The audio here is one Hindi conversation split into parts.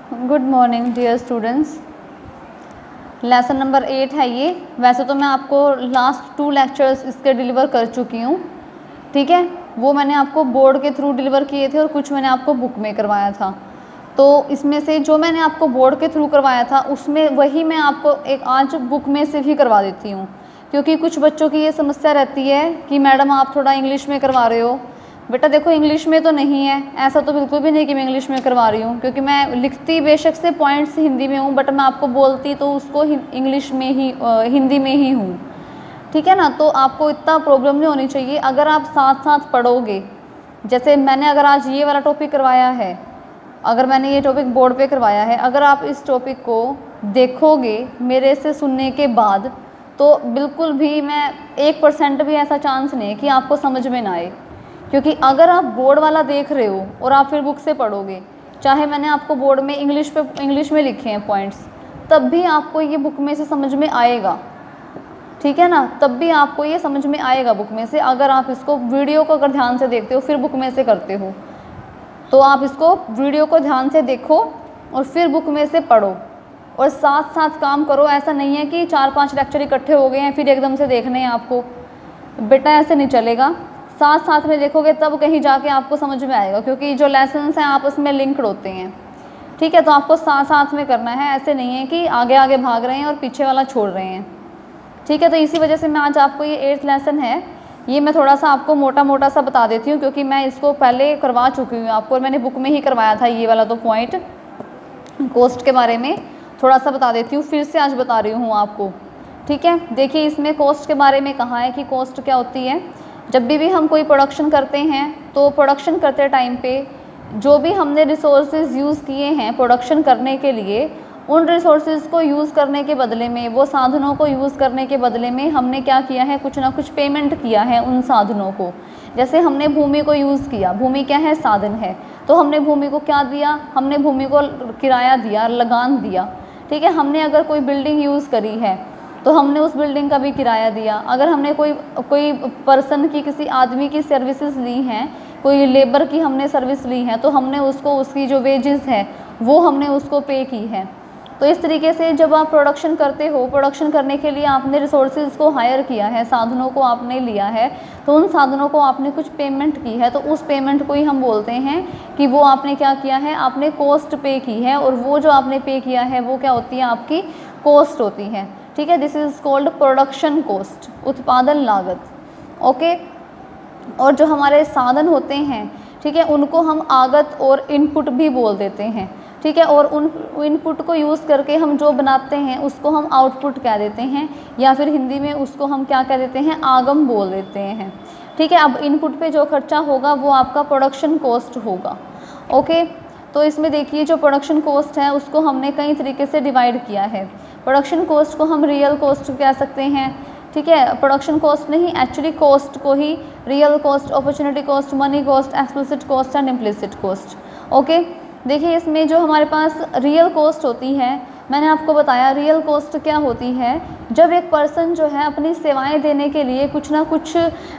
Good morning dear students. Lesson number 8 है ये। वैसे तो मैं आपको लास्ट 2 लेक्चर्स इसके डिलीवर कर चुकी हूँ, ठीक है। वो मैंने आपको बोर्ड के थ्रू डिलीवर किए थे और कुछ मैंने आपको बुक में करवाया था। तो इसमें से जो मैंने आपको बोर्ड के थ्रू करवाया था उसमें वही मैं आपको एक आज बुक में से भी करवा देती हूँ, क्योंकि कुछ बच्चों की ये समस्या रहती है कि मैडम आप थोड़ा इंग्लिश में करवा रहे हो। बेटा देखो, इंग्लिश में तो नहीं है, ऐसा तो बिल्कुल भी नहीं कि मैं इंग्लिश में करवा रही हूँ, क्योंकि मैं लिखती बेशक से पॉइंट्स हिंदी में हूँ, बट मैं आपको बोलती तो उसको इंग्लिश में ही हिंदी में ही हूँ, ठीक है ना। तो आपको इतना प्रॉब्लम नहीं होनी चाहिए अगर आप साथ साथ पढ़ोगे। जैसे मैंने अगर आज ये वाला टॉपिक करवाया है, अगर मैंने ये टॉपिक बोर्ड पे करवाया है, अगर आप इस टॉपिक को देखोगे मेरे से सुनने के बाद, तो बिल्कुल भी मैं 1% भी ऐसा चांस नहीं है कि आपको समझ में ना आए। क्योंकि अगर आप बोर्ड वाला देख रहे हो और आप फिर बुक से पढ़ोगे, चाहे मैंने आपको बोर्ड में इंग्लिश में लिखे हैं पॉइंट्स, तब भी आपको ये बुक में से समझ में आएगा, ठीक है ना। तब भी आपको ये समझ में आएगा बुक में से, अगर आप इसको वीडियो को अगर ध्यान से देखते हो फिर बुक में से करते हो। तो आप इसको वीडियो को ध्यान से देखो और फिर बुक में से पढ़ो और साथ साथ काम करो। ऐसा नहीं है कि 4-5 लेक्चर इकट्ठे हो गए हैं फिर एकदम से देखने हैं आपको, बेटा ऐसे नहीं चलेगा। साथ साथ में देखोगे तब कहीं जाके आपको समझ में आएगा, क्योंकि जो लेसन्स हैं आपस में लिंक्ड होते हैं, ठीक है। तो आपको साथ साथ में करना है, ऐसे नहीं है कि आगे आगे भाग रहे हैं और पीछे वाला छोड़ रहे हैं, ठीक है। तो इसी वजह से मैं आज आपको ये 8th लेसन है, ये मैं थोड़ा सा आपको मोटा मोटा सा बता देती हूँ, क्योंकि मैं इसको पहले करवा चुकी हूँ आपको और मैंने बुक में ही करवाया था। ये वाला तो पॉइंट कोस्ट के बारे में थोड़ा सा बता देती हूँ, फिर से आज बता रही हूँ आपको, ठीक है। देखिए इसमें कोस्ट के बारे में कहा है कि कोस्ट क्या होती है। जब भी हम कोई प्रोडक्शन करते हैं तो प्रोडक्शन करते टाइम पे जो भी हमने रिसोर्सेज यूज़ किए हैं प्रोडक्शन करने के लिए, उन रिसोर्सेज को यूज़ करने के बदले में, वो साधनों को यूज़ करने के बदले में हमने क्या किया है, कुछ ना कुछ पेमेंट किया है उन साधनों को। जैसे हमने भूमि को यूज़ किया, भूमि क्या है, साधन है, तो हमने भूमि को क्या दिया, हमने भूमि को किराया दिया, लगान दिया, ठीक है। हमने अगर कोई बिल्डिंग यूज़ करी है तो हमने उस बिल्डिंग का भी किराया दिया। अगर हमने कोई पर्सन की, किसी आदमी की सर्विसेज ली हैं, कोई लेबर की हमने सर्विस ली है, तो हमने उसको, उसकी जो वेजेस है वो हमने उसको पे की है। तो इस तरीके से जब आप प्रोडक्शन करते हो, प्रोडक्शन करने के लिए आपने रिसोर्सेज को हायर किया है, साधनों को आपने लिया है, तो उन साधनों को आपने कुछ पेमेंट की है, तो उस पेमेंट को ही हम बोलते हैं कि वो आपने क्या किया है, आपने कॉस्ट पे की है। और वो जो आपने पे किया है वो क्या होती है, आपकी कॉस्ट होती है, ठीक है। This is called production cost, उत्पादन लागत, ओके। और जो हमारे साधन होते हैं, ठीक है, उनको हम आगत और इनपुट भी बोल देते हैं, ठीक है। और उन इनपुट को यूज़ करके हम जो बनाते हैं उसको हम आउटपुट कह देते हैं, या फिर हिंदी में उसको हम क्या कह देते हैं, आगम बोल देते हैं, ठीक है। अब इनपुट पे जो खर्चा होगा वो आपका प्रोडक्शन कॉस्ट होगा, ओके। तो इसमें देखिए जो प्रोडक्शन कॉस्ट है उसको हमने कई तरीके से डिवाइड किया है। प्रोडक्शन कॉस्ट को हम रियल कॉस्ट कह सकते हैं, ठीक है। प्रोडक्शन कॉस्ट नहीं, एक्चुअली कॉस्ट को ही real cost, opportunity cost, money cost, explicit cost and implicit cost, okay. देखिए इसमें जो हमारे पास रियल कॉस्ट होती है, मैंने आपको बताया रियल कॉस्ट क्या होती है। जब एक पर्सन जो है अपनी सेवाएं देने के लिए कुछ ना कुछ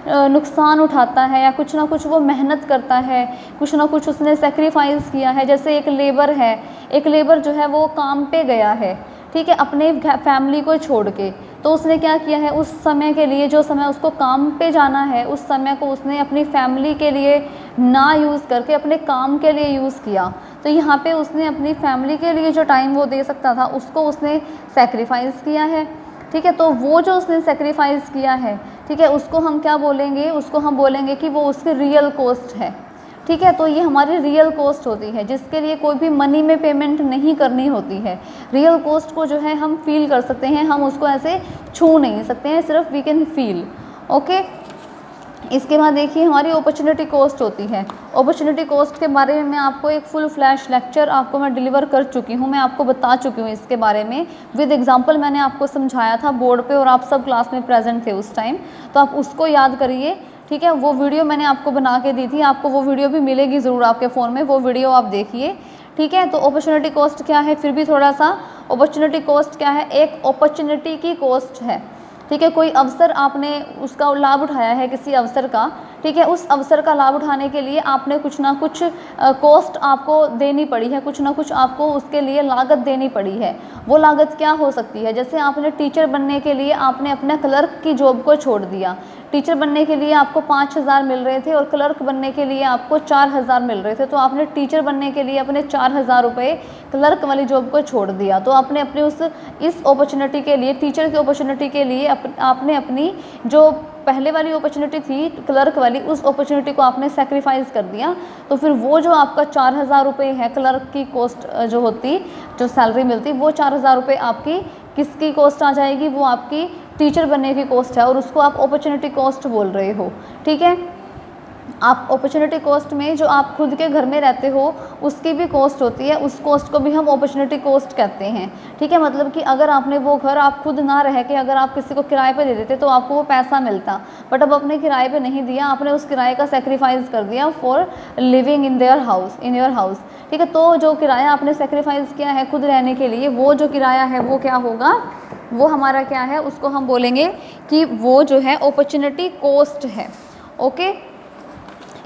नुकसान उठाता है, या कुछ ना कुछ वो मेहनत करता है, कुछ ना कुछ उसने सेक्रीफाइस किया है। जैसे एक लेबर है, एक लेबर जो है वो काम पे गया है, ठीक है, अपने फैमिली को छोड़ के, तो उसने क्या किया है, उस समय के लिए, जो समय उसको काम पे जाना है, उस समय को उसने अपनी फैमिली के लिए ना यूज़ करके अपने काम के लिए यूज़ किया। तो यहाँ पे उसने अपनी फैमिली के लिए जो टाइम वो दे सकता था उसको उसने सेक्रीफाइस किया है, ठीक है। तो वो जो उसने सेक्रीफाइस किया है, ठीक है, उसको हम क्या बोलेंगे, उसको हम बोलेंगे कि वो उसकी रियल कॉस्ट है, ठीक है। तो ये हमारी रियल कॉस्ट होती है, जिसके लिए कोई भी मनी में पेमेंट नहीं करनी होती है। रियल कॉस्ट को जो है हम फील कर सकते हैं, हम उसको ऐसे छू नहीं सकते हैं, सिर्फ वी कैन फील, ओके। इसके बाद देखिए हमारी अपॉर्चुनिटी कॉस्ट होती है। अपॉर्चुनिटी कॉस्ट के बारे में मैं आपको एक फुल फ्लैश लेक्चर आपको मैं डिलीवर कर चुकी हूँ, मैं आपको बता चुकी हूँ इसके बारे में, विद एग्जांपल मैंने आपको समझाया था बोर्ड पे और आप सब क्लास में प्रेजेंट थे उस टाइम, तो आप उसको याद करिए, ठीक है। वो वीडियो मैंने आपको बना के दी थी, आपको वो वीडियो भी मिलेगी ज़रूर आपके फ़ोन में, वो वीडियो आप देखिए, ठीक है। तो अपॉर्चुनिटी कॉस्ट क्या है, फिर भी थोड़ा सा, अपॉर्चुनिटी कॉस्ट क्या है, एक अपॉर्चुनिटी की कॉस्ट है, ठीक है। कोई अवसर आपने उसका लाभ उठाया है किसी अवसर का, ठीक है। उस अवसर का लाभ उठाने के लिए आपने कुछ ना कुछ कॉस्ट आपको देनी पड़ी है, कुछ ना कुछ आपको उसके लिए लागत देनी पड़ी है। वो लागत क्या हो सकती है, जैसे आपने टीचर बनने के लिए आपने अपने क्लर्क की जॉब को छोड़ दिया। टीचर बनने के लिए आपको 5,000 मिल रहे थे और क्लर्क बनने के लिए आपको 4,000 मिल रहे थे, तो आपने टीचर बनने के लिए अपने 4,000 रुपये क्लर्क वाली जॉब को छोड़ दिया। तो आपने अपने इस अपॉर्चुनिटी के लिए, टीचर की अपॉर्चुनिटी के लिए आपने अपनी जो पहले वाली अपॉर्चुनिटी थी क्लर्क वाली, उस अपॉर्चुनिटी को आपने सेक्रीफाइस कर दिया। तो फिर वो जो आपका 4,000 रुपये है क्लर्क की कॉस्ट जो होती, जो सैलरी मिलती, वो 4,000 रुपये आपकी किसकी कॉस्ट आ जाएगी, वो आपकी टीचर बनने की कॉस्ट है, और उसको आप अपॉर्चुनिटी कॉस्ट बोल रहे हो। ठीक है, आप अपॉर्चुनिटी कॉस्ट में जो आप खुद के घर में रहते हो उसकी भी कॉस्ट होती है, उस कॉस्ट को भी हम अपॉर्चुनिटी कॉस्ट कहते हैं। ठीक है, मतलब कि अगर आपने वो घर आप खुद ना रह के अगर आप किसी को किराए पे दे देते तो आपको वो पैसा मिलता, बट अब आपने किराए पे नहीं दिया, आपने उस किराए का सेक्रीफाइस कर दिया for living in their house, in your house. ठीक है, तो जो किराया आपने सेक्रीफाइस किया है खुद रहने के लिए, वो जो किराया है वो क्या होगा, वो हमारा क्या है, उसको हम बोलेंगे कि वो जो है अपॉर्चुनिटी कॉस्ट है। ओके,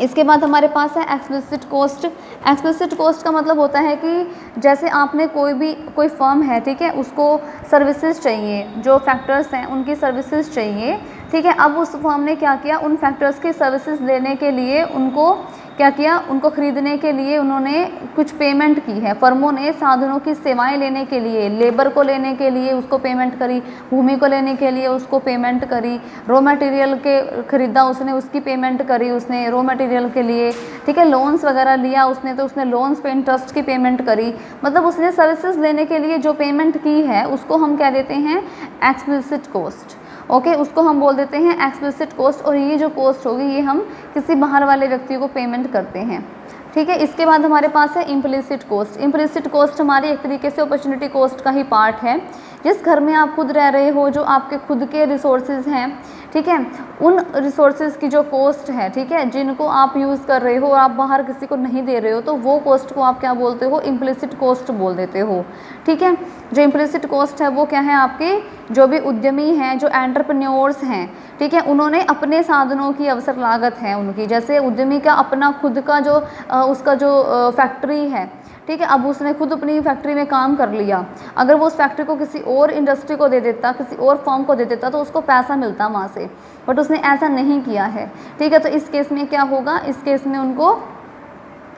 इसके बाद हमारे पास है एक्सप्लिसिट कॉस्ट। एक्सप्लिसिट कॉस्ट का मतलब होता है कि जैसे आपने कोई फर्म है, ठीक है, उसको सर्विसेज चाहिए, जो फैक्टर्स हैं उनकी सर्विसेज चाहिए। ठीक है, अब उस फर्म ने क्या किया, उन फैक्टर्स की सर्विसेज लेने के लिए उनको क्या किया, उनको ख़रीदने के लिए उन्होंने कुछ पेमेंट की है। फर्मों ने साधनों की सेवाएं लेने के लिए, लेबर को लेने के लिए उसको पेमेंट करी, भूमि को लेने के लिए उसको पेमेंट करी, रॉ मटेरियल के ख़रीदा उसने, उसकी पेमेंट करी उसने रॉ मटेरियल के लिए। ठीक है, लोन्स वगैरह लिया उसने तो उसने लोन्स पे इंटरेस्ट की पेमेंट करी। मतलब उसने सर्विसेज लेने के लिए जो पेमेंट की है उसको हम क्या देते हैं, एक्सप्लिसिट कॉस्ट। ओके, उसको हम बोल देते हैं एक्सप्लिसिट कॉस्ट, और ये जो कॉस्ट होगी ये हम किसी बाहर वाले व्यक्ति को पेमेंट करते हैं। ठीक है, इसके बाद हमारे पास है इम्प्लिसिट कॉस्ट। इम्प्लिसिट कॉस्ट हमारी एक तरीके से अपॉर्चुनिटी कॉस्ट का ही पार्ट है। जिस घर में आप खुद रह रहे हो, जो आपके खुद के रिसोर्सेज हैं, ठीक है, उन रिसोर्सेज की जो कॉस्ट है, ठीक है, जिनको आप यूज़ कर रहे हो और आप बाहर किसी को नहीं दे रहे हो, तो वो कॉस्ट को आप क्या बोलते हो, इम्प्लिसिट कॉस्ट बोल देते हो। ठीक है, जो इम्प्लिसिट कॉस्ट है वो क्या है, आपके जो भी उद्यमी हैं, जो एंटरप्रेन्योर्स हैं, ठीक है, उन्होंने अपने साधनों की अवसर लागत है उनकी, जैसे उद्यमी का अपना खुद का जो उसका जो फैक्ट्री है, ठीक है, अब उसने खुद अपनी फैक्ट्री में काम कर लिया, अगर वो उस फैक्ट्री को किसी और इंडस्ट्री को दे देता, किसी और फर्म को दे देता, तो उसको पैसा मिलता वहाँ से, बट उसने ऐसा नहीं किया है। ठीक है, तो इस केस में क्या होगा, इस केस में उनको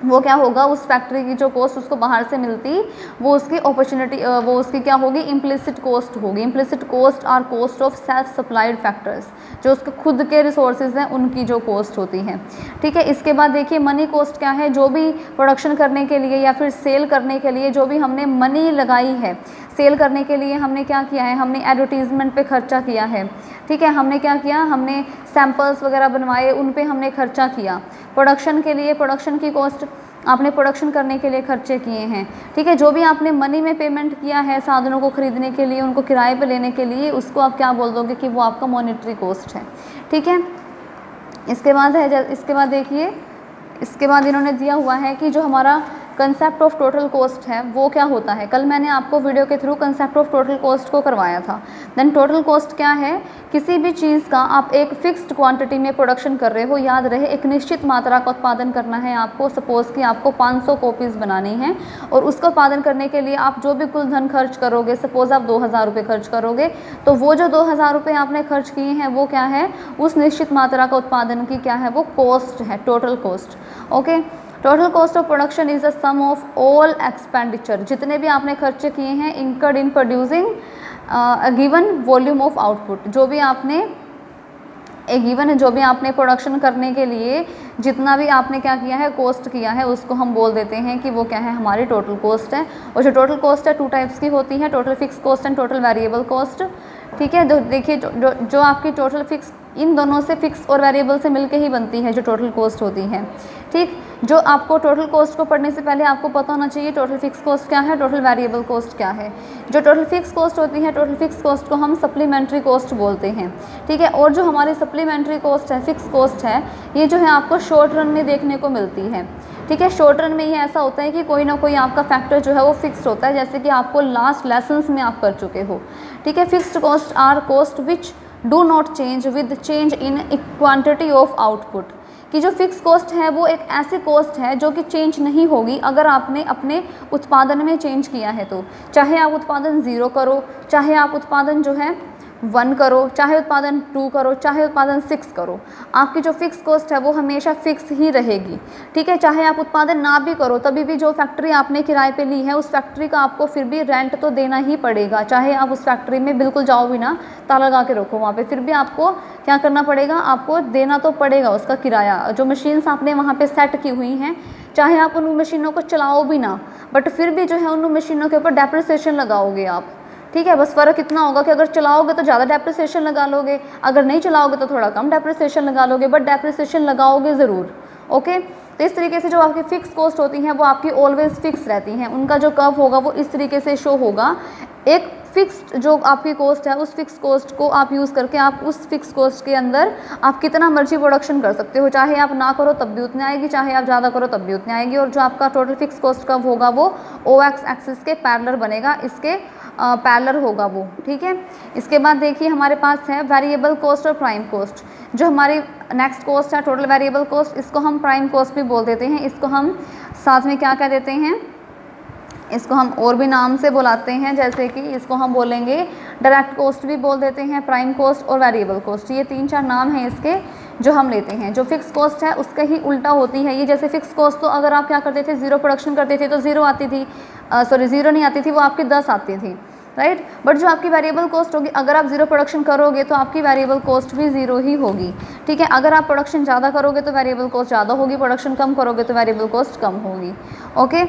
वो क्या होगा, उस फैक्ट्री की जो कॉस्ट उसको बाहर से मिलती, वो उसकी अपॉर्चुनिटी, वो उसकी क्या होगी, इम्प्लिसिट कॉस्ट होगी। Implicit cost are cost of self supplied factors, जो उसके खुद के रिसोर्सेज हैं उनकी जो कॉस्ट होती है। ठीक है, इसके बाद देखिए मनी कॉस्ट क्या है, जो भी प्रोडक्शन करने के लिए या फिर सेल करने के लिए जो भी हमने मनी लगाई है, सेल करने के लिए हमने क्या किया है, हमने एडवर्टीज़मेंट पे खर्चा किया है। ठीक है, हमने क्या किया, हमने सैम्पल्स वगैरह बनवाए, उन पे हमने खर्चा किया। प्रोडक्शन के लिए, प्रोडक्शन की कॉस्ट आपने प्रोडक्शन करने के लिए खर्चे किए हैं। ठीक है, जो भी आपने मनी में पेमेंट किया है साधनों को खरीदने के लिए, उनको किराए पे लेने के लिए, उसको आप क्या बोल दोगे कि वो आपका मॉनेटरी कॉस्ट है। ठीक है, इसके बाद देखिए, इसके बाद इन्होंने दिया हुआ है कि जो हमारा कंसेप्ट ऑफ टोटल कॉस्ट है वो क्या होता है। कल मैंने आपको वीडियो के through concept of total cost को करवाया था। देन टोटल कॉस्ट क्या है, किसी भी चीज़ का आप एक फिक्स्ड क्वांटिटी में प्रोडक्शन कर रहे हो, याद रहे एक निश्चित मात्रा का उत्पादन करना है आपको। सपोज़ कि आपको 500 कॉपीज़ बनानी है और उसका उत्पादन करने के लिए आप जो भी कुल धन खर्च करोगे, सपोज़ आप 2,000 रुपये खर्च करोगे, तो वो जो 2,000 रुपये आपने खर्च किए हैं वो क्या है, उस निश्चित मात्रा का उत्पादन की क्या है, वो कॉस्ट है, total cost. Okay, total cost of production is a sum of all expenditure, जितने भी आपने खर्चे किए हैं incurred in producing a given volume of output, जो भी आपने एक गिवन है, जो भी आपने प्रोडक्शन करने के लिए जितना भी आपने क्या किया है, कॉस्ट किया है, उसको हम बोल देते हैं कि वो क्या है, हमारी टोटल कॉस्ट है। और जो टोटल कॉस्ट है 2 टाइप्स की होती है, total fix cost and total variable cost. ठीक है, तो देखिए जो आपकी टोटल फिक्स, इन दोनों से फिक्स और वेरिएबल से मिलके ही बनती है जो टोटल कॉस्ट होती है। ठीक, जो आपको टोटल कॉस्ट को पढ़ने से पहले आपको पता होना चाहिए टोटल फिक्स कॉस्ट क्या है, टोटल वेरिएबल कॉस्ट क्या है। जो टोटल फिक्स कॉस्ट होती है, टोटल फिक्स कॉस्ट को हम सप्लीमेंट्री कॉस्ट बोलते हैं। ठीक है, और जो हमारी सप्लीमेंट्री कॉस्ट है, फिक्स कॉस्ट है, ये जो है आपको शॉर्ट रन में देखने को मिलती है। ठीक है, शॉर्ट रन में ये ऐसा होता है कि कोई ना कोई आपका फैक्टर जो है वो फिक्स्ड होता है, जैसे कि आपको लास्ट लेसन्स में आप कर चुके हो। ठीक है, fixed cost are cost which do not change with change in quantity of output. कि जो फिक्स कॉस्ट है वो एक ऐसी कॉस्ट है जो कि चेंज नहीं होगी अगर आपने अपने उत्पादन में चेंज किया है तो। चाहे आप उत्पादन 0 करो, चाहे आप उत्पादन जो है 1 करो, चाहे उत्पादन 2 करो, चाहे उत्पादन 6 करो, आपकी जो फिक्स कॉस्ट है वो हमेशा फिक्स ही रहेगी। ठीक है, चाहे आप उत्पादन ना भी करो तभी भी जो फैक्ट्री आपने किराए पे ली है उस फैक्ट्री का आपको फिर भी रेंट तो देना ही पड़ेगा। चाहे आप उस फैक्ट्री में बिल्कुल जाओ भी ना, ताला लगा के रखो वहाँ पे, फिर भी आपको क्या करना पड़ेगा, आपको देना तो पड़ेगा उसका किराया। जो मशीन्स आपने वहाँ पर सेट की हुई हैं, चाहे आप उन मशीनों को चलाओ भी ना, बट फिर भी जो है उन मशीनों के ऊपर डेप्रिसिएशन लगाओगे आप। ठीक है, बस फ़र्क इतना होगा कि अगर चलाओगे तो ज़्यादा डेप्रिसिएशन लगा लोगे, अगर नहीं चलाओगे तो थोड़ा कम डेप्रिसिएशन लगा लोगे, बट डेप्रिसिएशन लगाओगे ज़रूर। ओके, तो इस तरीके से जो आपकी फ़िक्स कॉस्ट होती हैं वो आपकी ऑलवेज़ फिक्स रहती हैं। उनका जो कर्व होगा वो इस तरीके से शो होगा। एक फिक्स्ड जो आपकी कॉस्ट है उस फिक्स कॉस्ट को आप यूज़ करके आप उस फिक्स कॉस्ट के अंदर आप कितना मर्जी प्रोडक्शन कर सकते हो। चाहे आप ना करो तब भी उतनी आएगी, चाहे आप ज़्यादा करो तब भी उतनी आएगी। और जो आपका टोटल फिक्स कॉस्ट कर्व होगा वो OX एक्सिस के पैरेलल बनेगा, इसके पैरेलल होगा वो। ठीक है, इसके बाद देखिए हमारे पास है वेरिएबल कॉस्ट और प्राइम कॉस्ट। जो हमारी नेक्स्ट कॉस्ट है टोटल वेरिएबल कॉस्ट, इसको हम प्राइम कॉस्ट भी बोल देते हैं। इसको हम साथ में क्या कह देते हैं, इसको हम और भी नाम से बुलाते हैं, जैसे कि इसको हम बोलेंगे डायरेक्ट कॉस्ट भी बोल देते हैं, प्राइम कॉस्ट और वेरिएबल कॉस्ट। ये 3-4 नाम हैं इसके जो हम लेते हैं। जो फिक्स कॉस्ट है उसका ही उल्टा होती है ये। जैसे फिक्स कॉस्ट तो अगर आप क्या करते थे, 0 प्रोडक्शन करते थे तो 0 आती थी, 0 नहीं आती थी, वो आपकी 10 आती थी, राइट। बट जो आपकी वेरिएबल कॉस्ट होगी, अगर आप 0 प्रोडक्शन करोगे तो आपकी वेरिएबल कॉस्ट भी 0 ही होगी। ठीक है, अगर आप प्रोडक्शन ज़्यादा करोगे तो वेरिएबल कॉस्ट ज़्यादा होगी, प्रोडक्शन कम करोगे तो वेरिएबल कॉस्ट कम होगी। ओके,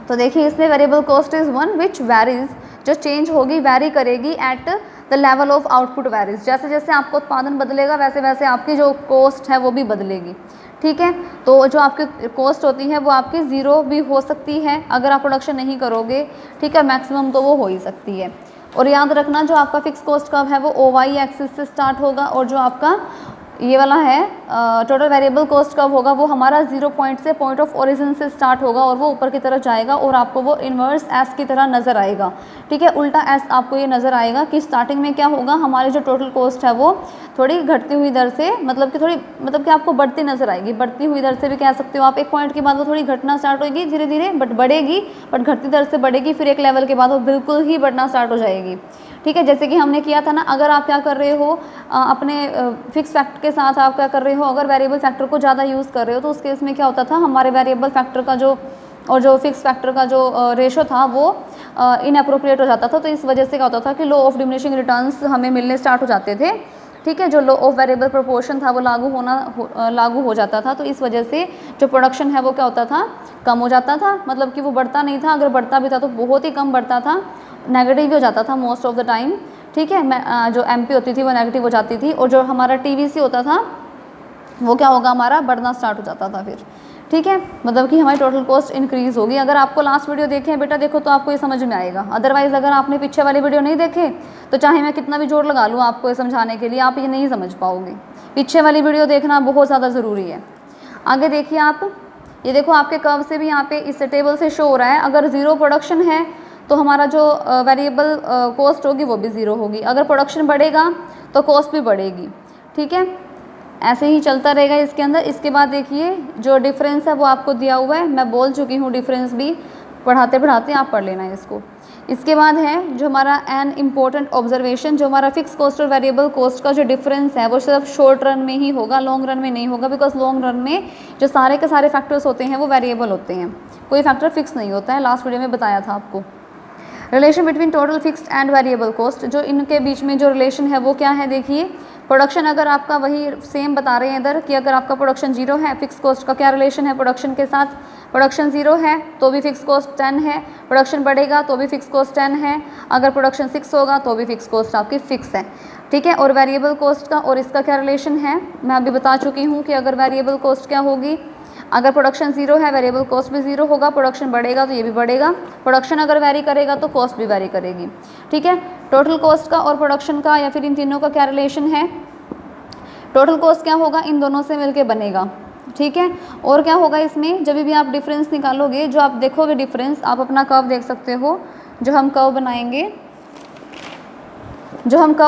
तो देखिए इसमें variable cost is one which varies, जो चेंज होगी, वेरी करेगी at the level of output varies. जैसे जैसे आपका उत्पादन बदलेगा वैसे वैसे आपकी जो कॉस्ट है वो भी बदलेगी। ठीक है, तो जो आपकी कॉस्ट होती है वो आपकी 0 भी हो सकती है अगर आप प्रोडक्शन नहीं करोगे। ठीक है, मैक्सिमम तो वो हो ही सकती है। और याद रखना जो आपका फिक्स कॉस्ट कर्व है वो OY एक्सिस से स्टार्ट होगा, और जो आपका ये वाला है टोटल वेरिएबल कॉस्ट कर्व होगा वो हमारा 0 पॉइंट से पॉइंट ऑफ ओरिजिन से स्टार्ट होगा और वो ऊपर की तरफ जाएगा और आपको वो इन्वर्स एस की तरह नज़र आएगा। ठीक है, उल्टा एस आपको ये नज़र आएगा कि स्टार्टिंग में क्या होगा, हमारी जो टोटल कॉस्ट है वो थोड़ी घटती हुई दर से, मतलब कि आपको बढ़ती नज़र आएगी। बढ़ती हुई दर से भी कह सकते हो आप, एक पॉइंट के बाद वो थोड़ी घटना स्टार्ट होगी धीरे धीरे, बट बढ़ेगी, बट घटती दर से बढ़ेगी, फिर एक लेवल के बाद वो बिल्कुल ही बढ़ना स्टार्ट हो जाएगी। ठीक है, जैसे कि हमने किया था ना, अगर आप क्या कर रहे हो अपने फिक्स फैक्टर के साथ आप क्या कर रहे हो, अगर वेरिएबल फैक्टर को ज़्यादा यूज़ कर रहे हो तो उस केस में क्या होता था, हमारे वेरिएबल फैक्टर का जो और जो फिक्स फैक्टर का जो रेशो था वो इनअप्रोप्रिएट हो जाता था। तो इस वजह से क्या होता था कि लॉ ऑफ डिमिनिशिंग रिटर्न्स हमें मिलने स्टार्ट हो जाते थे। ठीक है, जो लॉ ऑफ वेरिएबल प्रोपोर्शन था वो लागू हो जाता था। तो इस वजह से जो प्रोडक्शन है वो क्या होता था, कम हो जाता था, मतलब कि वो बढ़ता नहीं था, अगर बढ़ता भी था तो बहुत ही कम बढ़ता था, नेगेटिव भी हो जाता था मोस्ट ऑफ द टाइम। ठीक है, जो MP होती थी वो नेगेटिव हो जाती थी, और जो हमारा TVC होता था वो क्या होगा, हमारा बढ़ना स्टार्ट हो जाता था फिर। ठीक है, मतलब कि हमारी टोटल कॉस्ट इंक्रीज़ होगी। अगर आपको लास्ट वीडियो देखे हैं बेटा देखो तो आपको ये समझ में आएगा, अदरवाइज़ अगर आपने पीछे वाली वीडियो नहीं देखे तो चाहे मैं कितना भी जोर लगा लूँ आपको ये समझाने के लिए, आप ये नहीं समझ पाओगे। पीछे वाली वीडियो देखना बहुत ज़्यादा ज़रूरी है। आगे देखिए आप, ये देखो आपके कर्व से भी यहाँ पे इस टेबल से शो हो रहा है, अगर 0 प्रोडक्शन है तो हमारा जो वेरिएबल कॉस्ट होगी वो भी 0 होगी, अगर प्रोडक्शन बढ़ेगा तो कॉस्ट भी बढ़ेगी। ठीक है, ऐसे ही चलता रहेगा इसके अंदर। इसके बाद देखिए जो डिफरेंस है वो आपको दिया हुआ है, मैं बोल चुकी हूँ डिफरेंस भी, पढ़ाते पढ़ाते आप पढ़ लेना है इसको। इसके बाद है जो हमारा एन इम्पोर्टेंट ऑब्जर्वेशन, जो हमारा फिक्स कॉस्ट और वेरिएबल कॉस्ट का जो डिफरेंस है वो सिर्फ शॉर्ट रन में ही होगा, लॉन्ग रन में नहीं होगा, बिकॉज लॉन्ग रन में जो सारे के सारे फैक्टर्स होते हैं वो वेरिएबल होते हैं, कोई फैक्टर फिक्स नहीं होता है। लास्ट वीडियो में बताया था आपको। Relation between total fixed and variable cost, जो इनके बीच में जो रिलेशन है वो क्या है, देखिए प्रोडक्शन अगर आपका वही सेम बता रहे हैं इधर कि अगर आपका प्रोडक्शन 0 है, फिक्स कॉस्ट का क्या रिलेशन है प्रोडक्शन के साथ, प्रोडक्शन 0 है तो भी फिक्स कॉस्ट 10 है, प्रोडक्शन बढ़ेगा तो भी फिक्स कॉस्ट 10 है, अगर प्रोडक्शन 6 होगा तो भी फिक्स कॉस्ट आपकी फिक्स है। ठीक है, और वेरिएबल कॉस्ट का और इसका क्या रिलेशन है, मैं अभी बता चुकी हूँ कि अगर वेरिएबल कॉस्ट क्या होगी, अगर प्रोडक्शन 0 है वेरिएबल कॉस्ट भी 0 होगा, प्रोडक्शन बढ़ेगा तो ये भी बढ़ेगा, प्रोडक्शन अगर वेरी करेगा तो कॉस्ट भी वेरी करेगी। ठीक है, टोटल कॉस्ट का और प्रोडक्शन का या फिर इन तीनों का क्या रिलेशन है, टोटल कॉस्ट क्या होगा, इन दोनों से मिलके बनेगा। ठीक है, और क्या होगा इसमें, जब भी आप डिफरेंस निकालोगे, जो आप देखोगे डिफरेंस, आप अपना कर्व देख सकते हो, जो हम कर्व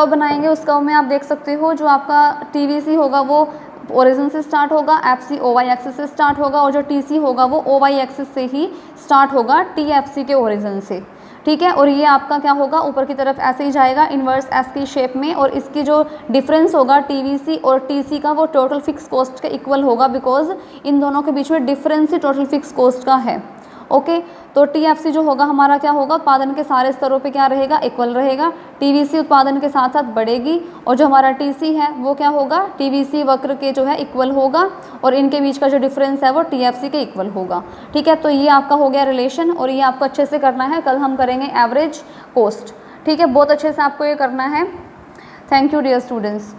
बनाएंगे उस कर्व में आप देख सकते हो जो आपका TVC होगा वो ओरिजिन से स्टार्ट होगा, FC OY एक्सिस से स्टार्ट होगा, और जो TC होगा वो OY एक्सिस से ही स्टार्ट होगा TFC के ओरिजिन से, ठीक है। और ये आपका क्या होगा, ऊपर की तरफ ऐसे ही जाएगा इन्वर्स एस की शेप में, और इसकी जो डिफरेंस होगा TVC और TC का वो टोटल फिक्स कॉस्ट के इक्वल होगा, बिकॉज इन दोनों के बीच में डिफरेंस ही टोटल फिक्स कॉस्ट का है। ओके, तो TFC जो होगा हमारा क्या होगा, उत्पादन के सारे स्तरों पे क्या रहेगा, इक्वल रहेगा। TVC उत्पादन के साथ साथ बढ़ेगी, और जो हमारा TC है वो क्या होगा, TVC वक्र के जो है इक्वल होगा, और इनके बीच का जो डिफरेंस है वो TFC के इक्वल होगा, ठीक है। तो ये आपका हो गया रिलेशन, और ये आपको अच्छे से करना है। कल हम करेंगे एवरेज कॉस्ट, ठीक है। बहुत अच्छे से आपको ये करना है। Thank you dear students.